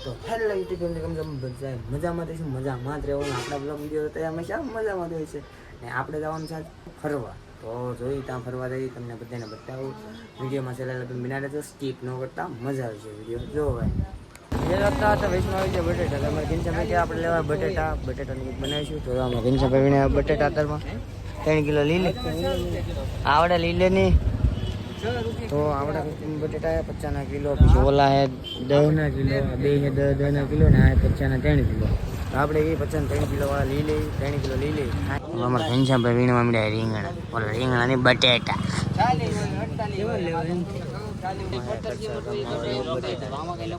તો hello YouTube family કેમ તમે બધા મજામાં થઈશું મજામાં જ રહેવાનું આપણા બ્લોગ વિડીયો તો હંમેશા મજામાં હોય છે ને આપણે જવાનું છે ફરવા તો જોઈ ત્યાં ફરવા જઈ તમને બધાને બતાવું વિડીયોમાં છેલ્લા લગન બિના રહેજો સ્કીપ ન કરતા મજા આવશે વિડીયો જો ભાઈ એ લગતા હતા વૈષ્ણવ છે બટેટા તમારે ઘનશ્યામભાઈ કે આપણે લેવા બટેટાની બનાવીશું તો અમે ઘનશ્યામભાઈને બટેટા અત્યારમાં 3 કિલો લીલે આવડે લીલે ની तो आवड़ा बटेटा है 50 किलो पीछे ओला है 10 किलो बे है 10 किलो ने आ 50 3 किलो तो આપણે એ 50 3 કિલો વાળા લઈ લઈ 3 કિલો લઈ લઈ અમાર ઘનશ્યામભાઈ વીણવા મળ્યા રીંગણા ઓલા રીંગણા ની બટેટા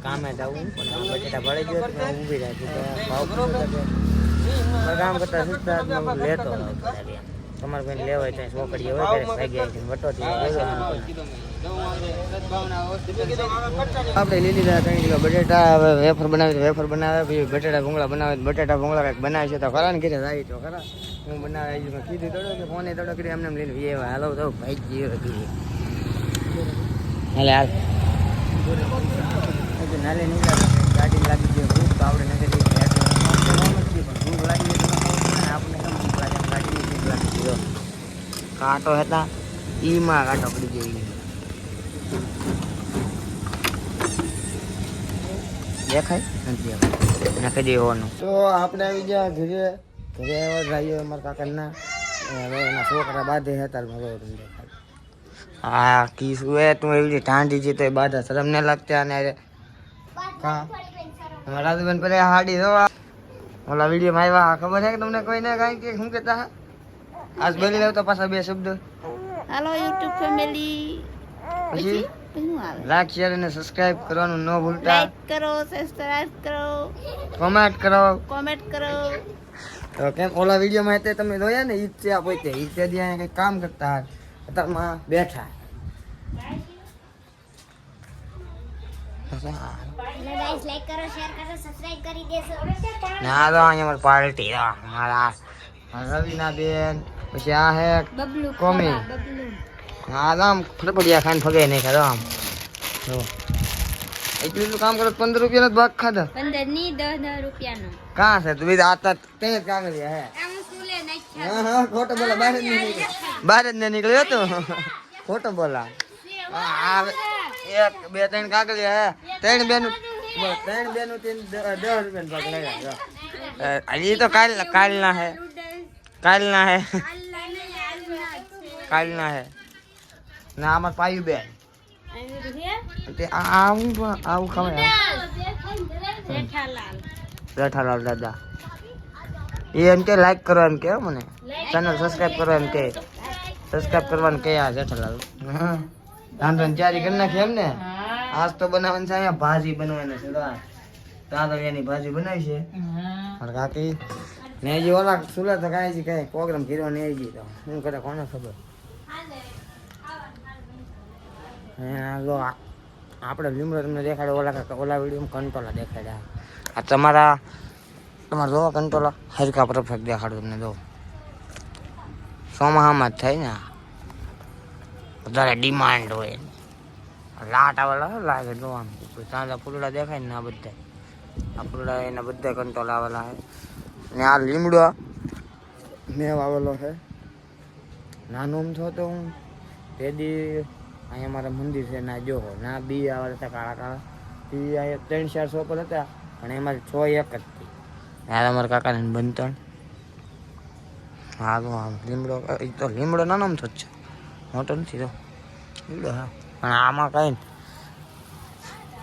કામે જાવું બટેટા ભળી ગયો તો ઊભી રાખી કામ કરતા સુધા લેતો તમારે કોઈ લેવાય ત્યાં છોકરીઓ હોય ત્યારે ભાગ્યા વટોથી આપણે લઈ લીધા 3 કિલો બટેટા હવે વેફર બનાવે પછી બટેટા ભૂંગળા બનાવે બટેટા ભૂંગળા કંઈક બનાવે છે તો ખરા ને કીધે જાય તો ખરા હું બનાવે મેં કીધું તડો કે ફોને તડો કરી એમને લઈને એવા હાલો તો ભાઈ ગયો હતું હાલે હાલ નાલે નીકળ્યા ગાડી લાગી ગયો ભૂખ તો આપણે નથી પણ ભૂખ લાગી આપણે કાંટો હતા ઈમાં કાંટો પડી ગયો દેખાય નથી નાખી દેવાનું તો આપણે આવી ગયા ઘરે જઈએ અમારા કાકાના હવે એના છોકરા બાંધે હતા હા કીશું એ તું એવી ઠાંડી છે તો એ બાધા શરમ ને લાગતા અને રાજુબેન પેલા હાડી દવા ઓલા વિડીયોમાં આવ્યા ખબર છે કે તમને કોઈને કાંઈ કે શું કહેતા આજ બોલી લેવ તો પાછા બે શબ્દ હાલો યુટ્યુબ ફેમિલી પછી લાઈક શેર અને સબસ્ક્રાઇબ કરવાનું ન ભૂલતા લાઈક કરો સબસ્ક્રાઇબ કરો કોમેન્ટ કરો તો કેમ ઓલા વિડીયોમાં તે તમે જોયા ને ઈદ છે પોતે ઈદ છે ત્યાં કંઈક કામ કરતા અત્યારમાં બેઠા લાઈક કરો શેર કરો સબસ્ક્રાઇબ કરી દેજો ના તો અહીંયા પાર્ટી મારા રવિના બેન પછી આ હે બબલુ કોમી હા આમ ફટફડિયા ખાઈને ફગે નહીં ખરો આમ જો એટલું કામ કરો 15 રૂપિયાનો ભાગ ખાધા 15 ની 10 રૂપિયાનો કાં છે તું આ તો તે કાગળિયા હે આમ સુલે નાખ્યા હા ખોટો બોલા બહાર જ નહીં નીકળ્યો તો ખોટો બોલા આ 1 2 3 કાગળિયા હે 3 બેનું 10 રૂપિયાનો ભાગ લાગ્યા હજી તો કાલના હે કાલના હે ના આમાં પાયું બેન તે આવું ખબર જેઠાલાલ દાદા એ એમ કે લાઈક કરો એમ કે મને ચેનલ સબસ્ક્રાઇબ કરો એમ કે સબસ્ક્રાઇબ કરવાનું કે આ જેઠાલાલ રાંધવાની તૈયારી કરી નાખી એમ ને આજ તો બનાવવાની છે અહીંયા ભાજી બનાવવાની છે ત્યાં તો એની ભાજી બનાવી છે મારા કાકી ને હજી ઓલા સુલા તો કાંઈ છે કઈ પ્રોગ્રામ કર્યો ને હજી તો શું કરે કોને ખબર આપણે લીમડો તમને દેખાડે ઓલા વિડીયોમાં કંટોલા દેખાડ્યા આ તમારા જોવા કંટોલા હરકા પરફેક્ટ દેખાડું તમને જો સોમાહામાં જ થાય ને વધારે ડિમાન્ડ હોય લાટ આવેલા લાગે જોવાનું તાજા ફૂલડા દેખાય ને આ બધા આ ફૂલડા એના બધા કંટોલા આવેલા છે ને આ લીમડો મેં વાવેલો છે નાનો થયો તો હું તે દી અહીંયા મારા મંદિર છે ના જો ના બી આવેલા હતા કાળા બી અહીંયા 3-4 સોપર હતા પણ એમાંથી 6 એક જ હતી યાર અમારા કાકાને બંધણ હા તો લીમડો નાનો થયો છે મોટો નથી તો લીમડો હા પણ આમાં કઈ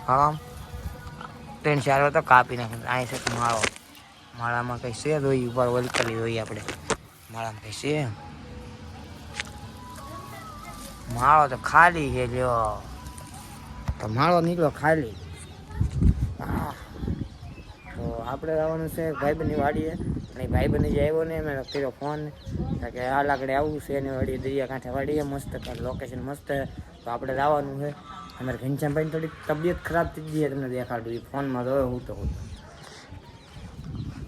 હા 3-4 તો કાપી નાખે અહીં છે માળામાં કઈ છે દોઈ ઉપર વલકલી દોઈ આપણે માળામાં કઈ છે માળો તો ખાલી છે લ્યો તો માળો નીકળ્યો ખાલી તો આપણે આવવાનું છે ભાઈબંધની વાડીએ અને ભાઈબંધ જે આવ્યો ને મેં કર્યો ફોન કે આ લાકડે આવવું છે એની વાડી દરિયા કાંઠે વાડીએ મસ્ત લોકેશન મસ્ત તો આપણે જવાનું છે અમારે ઘનશ્યામભાઈની થોડીક તબિયત ખરાબ થઈ ગઈ તમને દેખાડું એ ફોનમાં જોયો હું તો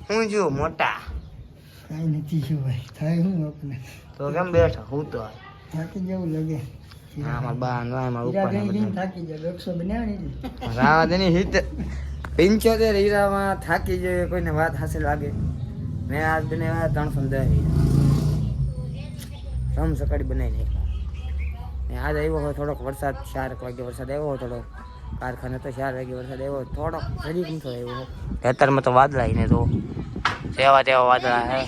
હું જો મોટા કાંઈ નથી શું ભાઈ થાય હું આપણે તો કેમ બેઠો હું તો થાકી જેવું લાગે હા મારા બા મારા ઉપર થાકી જાય 100 બનાવે ને રાવા દેની હિત 75 હીરામાં થાકી જાય કોઈને વાત હાસિલ લાગે. મેં આજ બનાવ્યા 310 હીરા. સમ સકાળી બનાવી નાખ્યા. આજ આવ્યો હોય થોડોક વરસાદ, 4 વાગે વરસાદ આવ્યો હોય થોડોક. કારખાને તો 4 વાગે વરસાદ આવ્યો થોડોક ઘડીક ઊંચો આવ્યો. અત્યારમાં તો વાદળા ને તો તેવા વાદળા હે.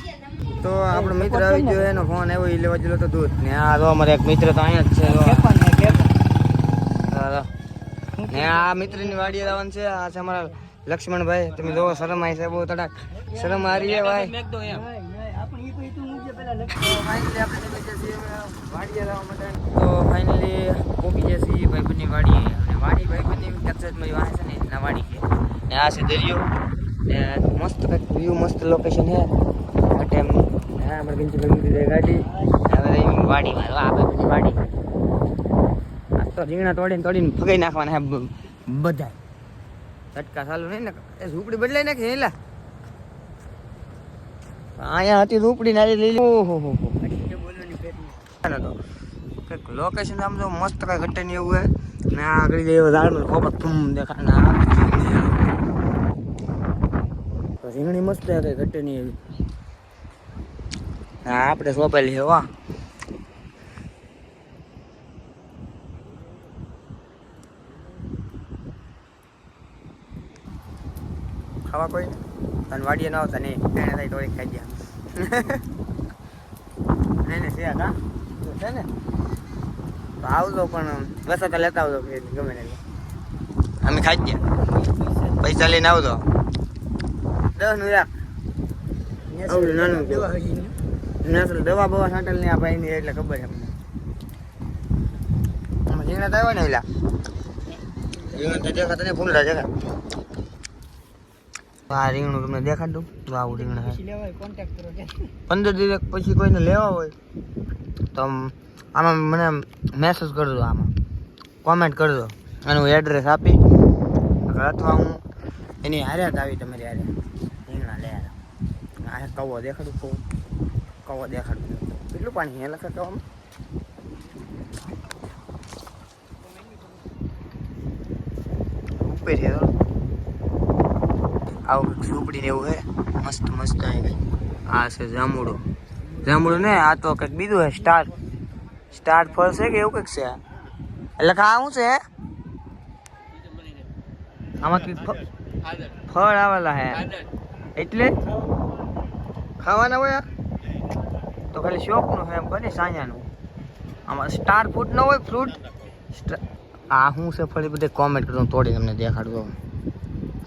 તો આપણો મિત્ર આવી ગયો, એનો ફોન આવ્યો, એ લેવા ગયેલો તો દૂધ ને. આ તો અમારે એક મિત્ર તો અહીંયા જ છે. ને આ મિત્રની વાડીએ આવવાનું છે. આ છે અમારા લક્ષ્મણભાઈ. તમે જોવો શરમ આવી છે બહુ તડાક. શરમ આ રહી છે ભાઈ. તો ફાઇનલી પહોંચી જશે ભાઈબંધની વાડીએ. અને વાડી ભાઈબંધની કચ્છમાં વાહ છે ને એના વાડી છે. ને આ છે દરિયો ને મસ્ત કંઈક વ્યૂ, મસ્ત લોકેશન છે. એમ હા અમારે કિંચી ભેગી ગાડી હવે વાડીમાં આ ભાઈબંધની વાડી. આ તો રીંગણા તોડીને ફગાઈ નાખવાના હે બધા. ચટકા ચાલુ નહીં ને એ ઝૂંપડી બદલાઈ નાખી એલા. અહીંયા હતી ઝૂંપડી નારી લઈ ઓહો હો કંઈક લોકેશન આમ તો મસ્ત કાંઈ ઘટે નહીં એવું હે. ને આગળ જઈએ ઝાડમાં ખોબા થૂમ દેખાય. રીંગણી મસ્ત હે, કંઈ ઘટે નહીં એવી. હા આપણે સોંપેલી છે વાહ. ખાવા કોઈ અને વાડીએ ન આવતા નહીં એને થાય તોડી ખાઈ ગયા. નહીં ને છે કા છે ને તો આવજો પણ વસતા લેતા આવજો ગમે ને. અમે ખાઈ ગયા પૈસા લઈને આવજો. 10 નું રાખ આવડું નાનું દવા બવા સાંટલ ને આ ભાઈ ની એટલે ખબર છે અમને. રીંગણા તો આવ્યા ને એલા રીંગણ તો દેખાતા ને ફૂલડા દેખા. આ રીંગણું તમને દેખાડું તો આવું રીંગણ છે. 15 દિવસ પછી કોઈને લેવા હોય તો આમાં મને મેસેજ કરજો, આમાં કોમેન્ટ કરજો એનું એડ્રેસ આપી અથવા હું એની હારે જ આવી તમારી હારે રીંગણા લે. આ કવો દેખાડું કવો દેખાડું કેટલું પાણી હે લખે કવામાં. ઉપર છે આવું ઝૂંપડી ને એવું હે મસ્ત મસ્ત. આ છે જાંબુડો ને આ તો કંઈક બીજું હે સ્ટાર ફળ છે કે એવું કંઈક છે. એટલે આ શું છે આમાં કંઈક ફળ આવેલા હે એટલે ખાવાના હોય તો ખાલી શોખનું છે એમ કહે સાંજાનું. આમાં સ્ટાર ફ્રૂટ ન હોય ફ્રૂટ. આ શું છે ફળ એ બધે કોમેન્ટ કરજો તોડી તમને દેખાડજો.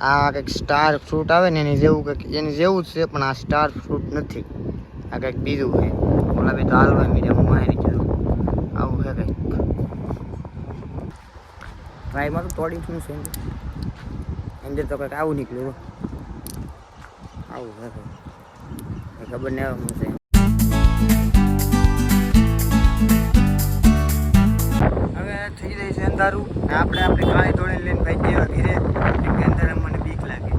આ કંઈક સ્ટાર ફ્રૂટ આવે ને એની જેવું કંઈક એની જેવું જ છે પણ આ સ્ટાર ફ્રૂટ નથી. આ કંઈક બીજું છે. ઓલા બે તો હાલવા મીડિયા હું મારી કીધું આવું છે કંઈક. ટ્રાયમાં તો તોડી શું છે અંદર તો કંઈક આવું નીકળ્યું આવું છે ખબર નહીં આવે શું છે. હવે થઈ જાય છે અંધારું ને આપણે આપણી ગાડી તોડીને લઈને ભાઈ જેવા ઘરે અંદર મને બીક લાગે.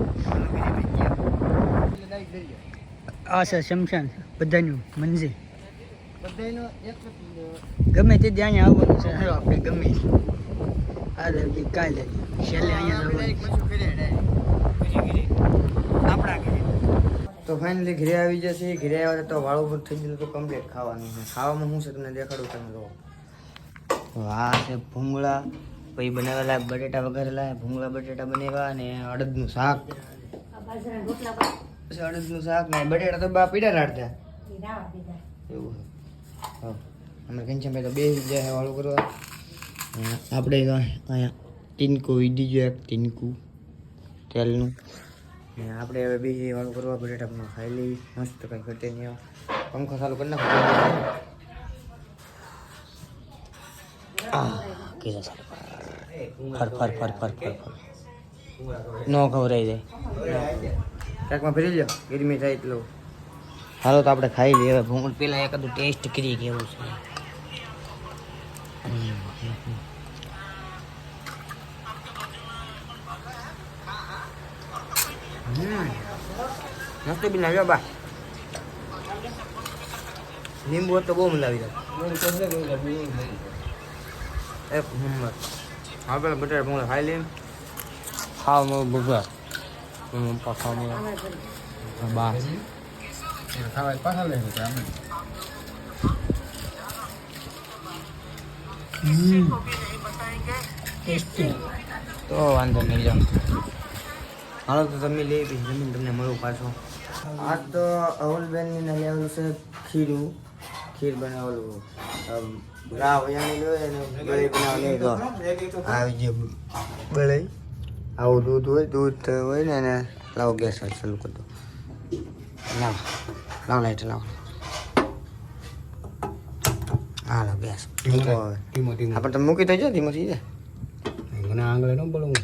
આ છે શમશાન બધાનું મંજિલ. ગમે તે ત્યાં આવવાનું છે. હાલો આપણે ગમે આ કાલે છેલ્લે અહીંયા તો ફાઇનલી ઘરે આવી જશે. ઘરે આવ્યા તો વાળું પર થઈ ગયેલું તો કમ્પ્લીટ ખાવાનું છે. ખાવામાં શું છે તમને દેખાડું તમે જો. આ છે ભૂંગળા પછી બનાવેલા બટેટા વઘારેલા ભૂંગળા બટેટા બનાવ્યા અને અડદનું શાક. અડદનું શાક ને બટેટા તો બા પીડા રાડતા એવું છે. હા અમારે કંચનભાઈ તો બે જાય વાળું કરવા. આપણે અહીંયા ટીનકું વીડી ગયો એક ટીનકું તેલનું ને આપણે હવે બે વાળું કરવા બટેટા ખાઈ લઈ મસ્ત કંઈ ઘટે નહીં. પંખો ચાલુ કરી નાખો. નો ખવરાઈ જાય ક્યાંકમાં ફરી લો ગરમી થાય એટલું. હાલો તો આપણે ખાઈ લઈએ હવે. ભૂંગળ પેલા એકાદું ટેસ્ટ કરી કેવું છે. મસ્ત બી લાવ્યો બા. લીંબુ તો બહુ મજા આવી જાય. એક નંબર. હા પેલા બટાટા ભૂંગળા ખાઈ લઈએ. ખાવ બગા પપ્પા ખાવા બા ખાવા પાછા લઈ જતા અમે તો વાંધો નહીં જાઓ હાલો તો તમે લઈ બી જમીન તમને મળું પાછો આ તો અવલબેનની ને લેવાનું છે ખીર બનાવેલું રાવ વયાણી લો અને બળી બનાવવાની તો આવી જે બળી આવું દૂધ હોય ને એને લાવો ગેસ ચાલુ કરી દો લાવ લાઈટ લાવ હા લાવ ગેસ આપણે તમે મૂકી તો જો ધીમો થઈ જાય મને આંગળે ન બોલવું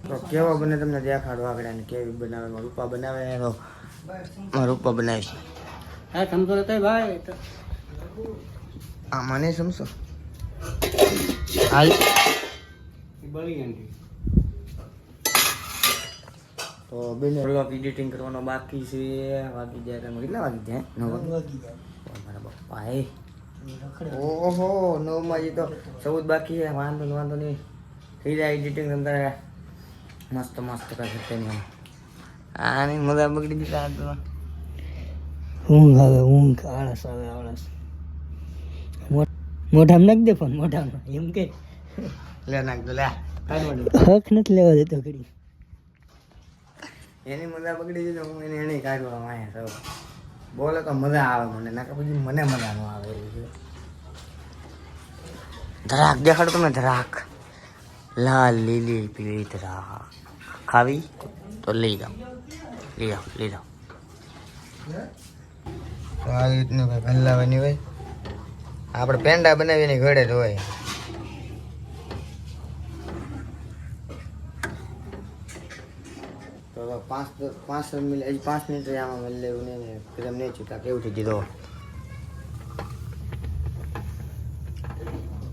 તો કેવા બને તમને દેખાડો આગળ ને કેવી બનાવે મારા રૂપા બનાવે તો મારા રૂપા બનાવે છે હા સમજો તો ભાઈ આ મને સમજો હાલ બળી ગઈ તો બેન વ્લોગ એડિટિંગ કરવાનો બાકી છે વાગી જાય તમે કેટલા વાગી જાય 9 વાગી મારા પપ્પા એ ઓહો 9 માં તો 14 બાકી છે વાંધો નહીં થઈ જાય એડિટિંગ તમને મસ્ત કરશે ને આની મજા બગડી ગઈ આ તો ઊંઘ આળસ મોઢામાં નાખ દે ફોન મોઢામાં એમ કે લે નાખ દો લે હક નથી લેવા દેતો ઘડી એની મજા બગડી ગઈ તો હું એને કાઢવા આવ્યા સૌ બોલે તો મજા આવે મને નાકા પછી મને મજા ન આવે ધરાક દેખાડો તમે ધરાક લાલ લીલી પીળી ધરાક ખાવી તો લઈ જાઓ તો આવી રીતનું કંઈક હલાવવાની હોય આપણે પેંડા બનાવીને ઘડે જ હોય તો 5 મિનિટ આમાં મેં લેવું નહીં ક્રેમ નહીં ચૂકા કેવું થઈ ગયું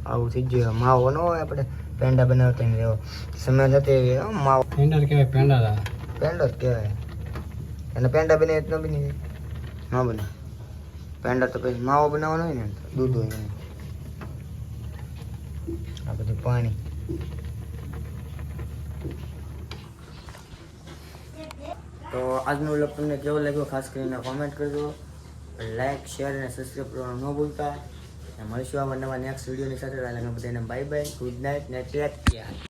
આવું થઈ ગયું માવો ન હોય આપણે પેંડા બનાવતા ને એવો સમય થતો માવો પેંડા કહેવાય પેંડા પેંડો જ કહેવાય એને પેંડા બને ન બની જાય ન બને પેંડા તો પછી માવો બનાવવાનો હોય ને દૂધ હોય એને આ બધું પાણી તો આજનો વ્લોગ તમને કેવો લાગ્યો ખાસ કરીને કોમેન્ટ કરજો લાઈક શેર અને સબસ્ક્રાઈબ કરવાનું ન ભૂલતા મળીશું આવા નવા નેક્સ્ટ વિડીયોની સાથે બધાને બાય બાય ગુડ નાઇટ ને ટેક કેર